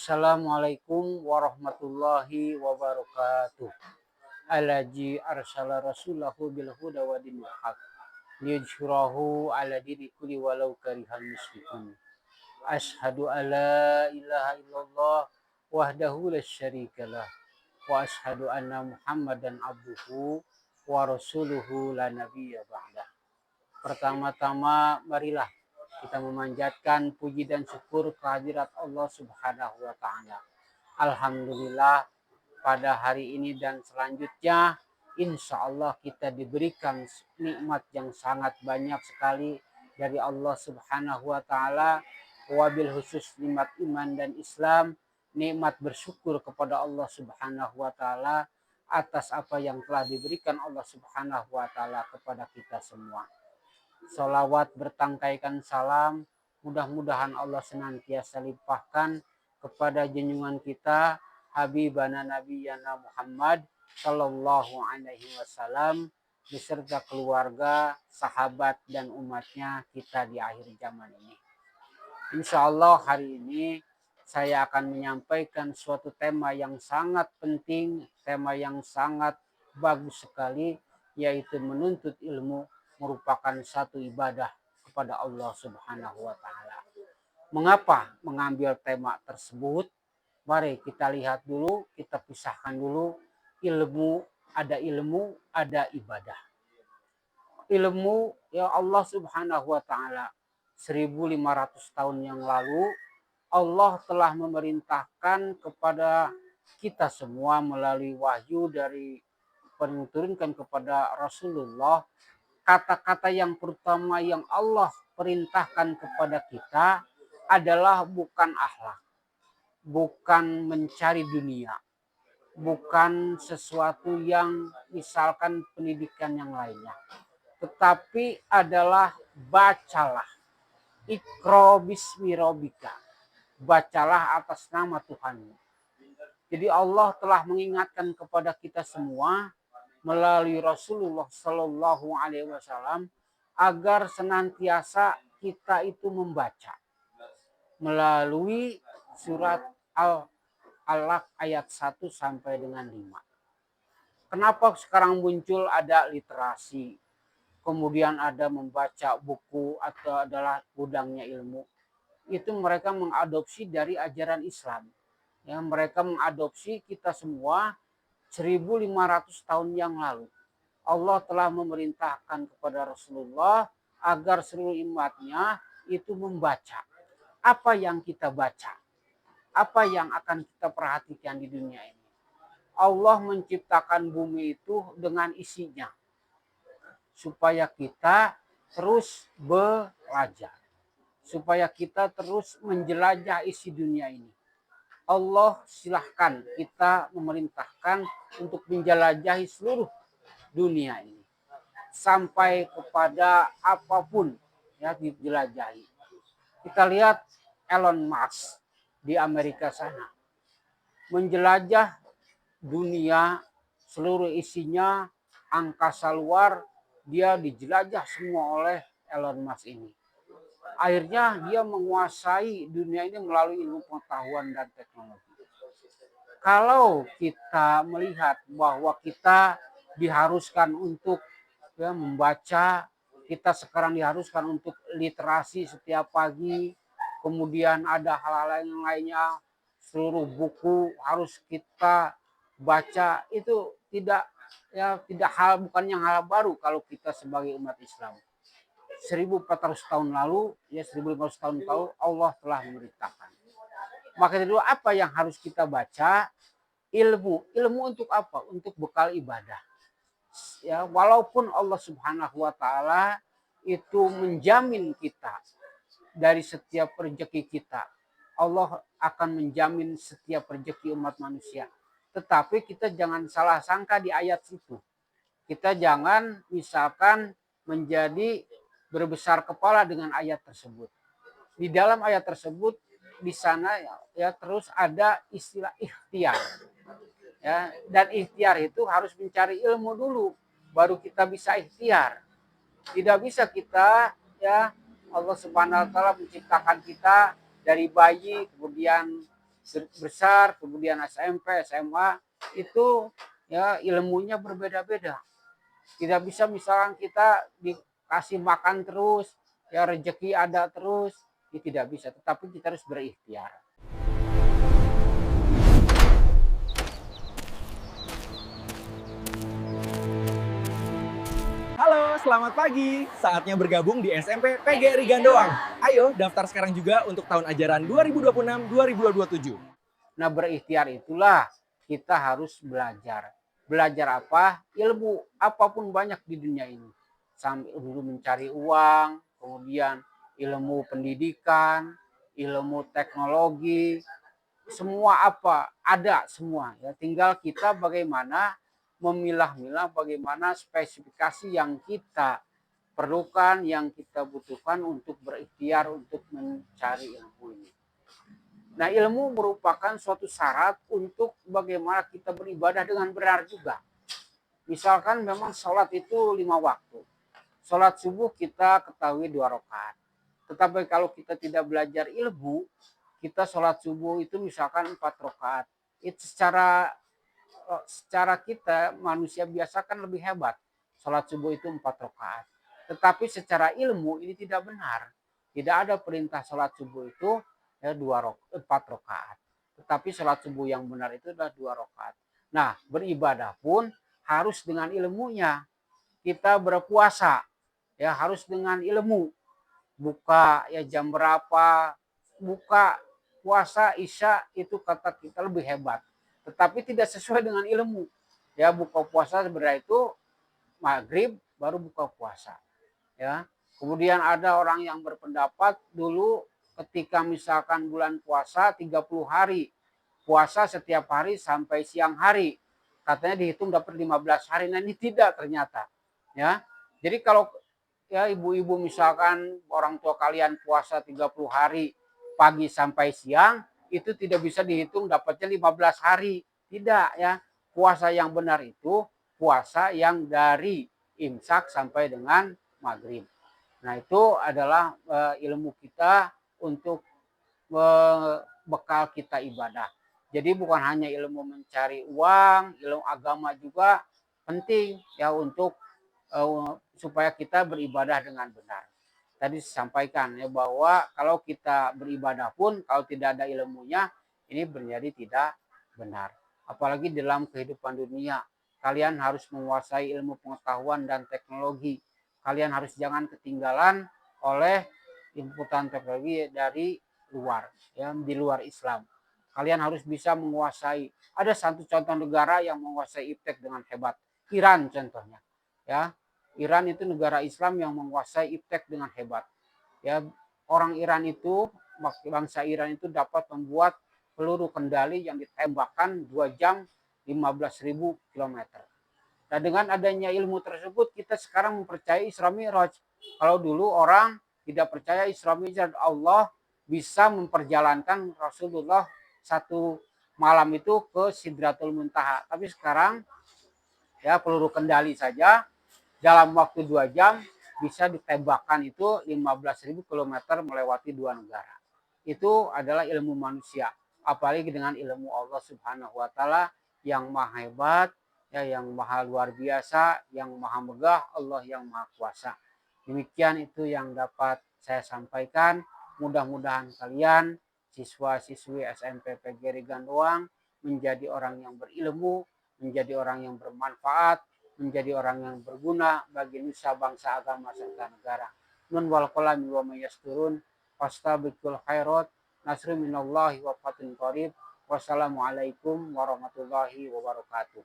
Assalamualaikum warahmatullahi wabarakatuh. Alaji arsala rasulahu bil huda wa dinil haq liyudhhirahu ala dini kulli walau karihal musyrikun. Asyhadu alla ilaha illallah wahdahu la syarikalah wa asyhadu anna Muhammadan abduhu wa rasuluhu la nabiyya ba'dah. Pertama-tama marilah kita memanjatkan puji dan syukur kehadirat Allah Subhanahu wa taala. Alhamdulillah pada hari ini dan selanjutnya insya Allah kita diberikan nikmat yang sangat banyak sekali dari Allah Subhanahu wa taala. Wabil khusus nikmat iman dan Islam, nikmat bersyukur kepada Allah Subhanahu wa taala atas apa yang telah diberikan Allah Subhanahu wa taala kepada kita semua. Salawat bertangkaikan salam, mudah-mudahan Allah senantiasa limpahkan kepada junjungan kita Habibana Nabiyana Muhammad Sallallahu Alaihi Wasallam beserta keluarga, sahabat dan umatnya kita di akhir zaman ini. Insya Allah hari ini saya akan menyampaikan suatu tema yang sangat penting, tema yang sangat bagus sekali, yaitu menuntut ilmu merupakan satu ibadah kepada Allah Subhanahu wa taala. Mengapa mengambil tema tersebut? Mari kita lihat dulu, kita pisahkan dulu ilmu, ada ibadah. Ilmu ya Allah Subhanahu wa taala 1500 tahun yang lalu Allah telah memerintahkan kepada kita semua melalui wahyu dari diturunkan kepada Rasulullah. Kata-kata yang pertama yang Allah perintahkan kepada kita adalah bukan akhlak, bukan mencari dunia, bukan sesuatu yang misalkan pendidikan yang lainnya, tetapi adalah bacalah. Iqra bismi rabbika, bacalah atas nama Tuhanmu. Jadi Allah telah mengingatkan kepada kita semua melalui Rasulullah Shallallahu Alaihi Wasallam agar senantiasa kita itu membaca melalui surat Al-Alaq ayat 1 sampai dengan 5. Kenapa sekarang muncul ada literasi, kemudian ada membaca buku atau adalah gudangnya ilmu? Itu mereka mengadopsi dari ajaran Islam. Ya, mereka mengadopsi kita semua 1500 tahun yang lalu. Allah telah memerintahkan kepada Rasulullah agar seluruh umatnya itu membaca. Apa yang kita baca? Apa yang akan kita perhatikan di dunia ini? Allah menciptakan bumi itu dengan isinya. Supaya kita terus belajar. Supaya kita terus menjelajah isi dunia ini. Allah silahkan kita memerintahkan untuk menjelajahi seluruh dunia ini sampai kepada apapun ya dijelajahi. Kita lihat Elon Musk di Amerika sana menjelajah dunia seluruh isinya, angkasa luar, dia dijelajah semua oleh Elon Musk ini. Akhirnya dia menguasai dunia ini melalui ilmu pengetahuan dan teknologi. Kalau kita melihat bahwa kita diharuskan untuk ya, membaca, kita sekarang diharuskan untuk literasi setiap pagi, kemudian ada hal-hal yang lainnya, seluruh buku harus kita baca, itu tidak bukan yang hal baru kalau kita sebagai umat Islam. 1400 tahun lalu, ya 1500 tahun lalu Allah telah memerintahkan. Maka itu apa yang harus kita baca? Ilmu. Ilmu untuk apa? Untuk bekal ibadah. Ya, walaupun Allah Subhanahu wa taala itu menjamin kita dari setiap rezeki kita. Allah akan menjamin setiap rezeki umat manusia. Tetapi kita jangan salah sangka di ayat itu. Kita jangan misalkan menjadi berbesar kepala dengan ayat tersebut. Di dalam ayat tersebut di sana ya terus ada istilah ikhtiar. Ya, dan ikhtiar itu harus mencari ilmu dulu baru kita bisa ikhtiar. Tidak bisa kita ya Allah Subhanahu wa taala menciptakan kita dari bayi kemudian besar, kemudian SMP, SMA, itu ya ilmunya berbeda-beda. Tidak bisa misalkan kita dikasih makan terus, ya rezeki ada terus, ya tidak bisa. Tetapi kita harus berikhtiar. Halo, selamat pagi. Saatnya bergabung di SMP PGRI Gandoang. Ayo daftar sekarang juga untuk tahun ajaran 2026-2027. Nah, berikhtiar itulah kita harus belajar. Belajar apa? Ilmu. Apapun banyak di dunia ini. Sambil dulu mencari uang, kemudian ilmu pendidikan, ilmu teknologi, semua apa ada semua ya, tinggal kita bagaimana memilah-milah, bagaimana spesifikasi yang kita perlukan, yang kita butuhkan untuk berikhtiar untuk mencari ilmu ini. Nah, ilmu merupakan suatu syarat untuk bagaimana kita beribadah dengan benar juga. Misalkan memang sholat itu 5 waktu. Sholat subuh kita ketahui 2 rakaat. Tetapi kalau kita tidak belajar ilmu, kita sholat subuh itu misalkan 4 rakaat. Itu secara kita manusia biasa kan lebih hebat. Sholat subuh itu 4 rakaat. Tetapi secara ilmu ini tidak benar. Tidak ada perintah sholat subuh itu ya 4 rakaat. Tetapi sholat subuh yang benar itu adalah 2 rakaat. Nah, beribadah pun harus dengan ilmunya. Kita berpuasa ya harus dengan ilmu. Buka ya jam berapa, buka puasa isya itu kata kita lebih hebat. Tetapi tidak sesuai dengan ilmu. Ya buka puasa sebenarnya itu maghrib baru buka puasa. Ya. Kemudian ada orang yang berpendapat dulu ketika misalkan bulan puasa 30 hari. Puasa setiap hari sampai siang hari. Katanya dihitung dapat 15 hari. Nah, ini tidak ternyata. Ya. Jadi kalau ya ibu-ibu misalkan orang tua kalian puasa 30 hari pagi sampai siang, itu tidak bisa dihitung dapatnya 15 hari. Tidak ya. Puasa yang benar itu puasa yang dari imsak sampai dengan maghrib. Nah, itu adalah ilmu kita untuk bekal kita ibadah. Jadi bukan hanya ilmu mencari uang, ilmu agama juga penting ya untuk supaya kita beribadah dengan benar. Tadi disampaikan ya bahwa kalau kita beribadah pun kalau tidak ada ilmunya ini menjadi tidak benar. Apalagi dalam kehidupan dunia, kalian harus menguasai ilmu pengetahuan dan teknologi. Kalian harus jangan ketinggalan oleh inputan teknologi dari luar, ya di luar Islam. Kalian harus bisa menguasai. Ada satu contoh negara yang menguasai iptek dengan hebat. Iran contohnya. Ya, Iran itu negara Islam yang menguasai iptek dengan hebat. Ya, orang Iran itu, bangsa Iran itu dapat membuat peluru kendali yang ditembakkan 2 jam 15.000 km. Nah, dengan adanya ilmu tersebut kita sekarang mempercayai Isra Mi'raj. Kalau dulu orang tidak percaya Isra Mi'raj, Allah bisa memperjalankan Rasulullah satu malam itu ke Sidratul Muntaha. Tapi sekarang ya peluru kendali saja dalam waktu 2 jam bisa ditembakkan itu 15.000 km melewati 2 negara. Itu adalah ilmu manusia. Apalagi dengan ilmu Allah Subhanahu wa taala yang maha hebat, ya yang maha luar biasa, yang maha megah, Allah yang maha kuasa. Demikian itu yang dapat saya sampaikan. Mudah-mudahan kalian siswa-siswi SMP PGRI Gandoang menjadi orang yang berilmu, menjadi orang yang bermanfaat, menjadi orang yang berguna bagi nusa bangsa agama serta negara. Nun wal qalami wa mayasturun fastabiqul khairat nasrun minallahi wa fatun qarib. Wassalamualaikum warahmatullahi wabarakatuh.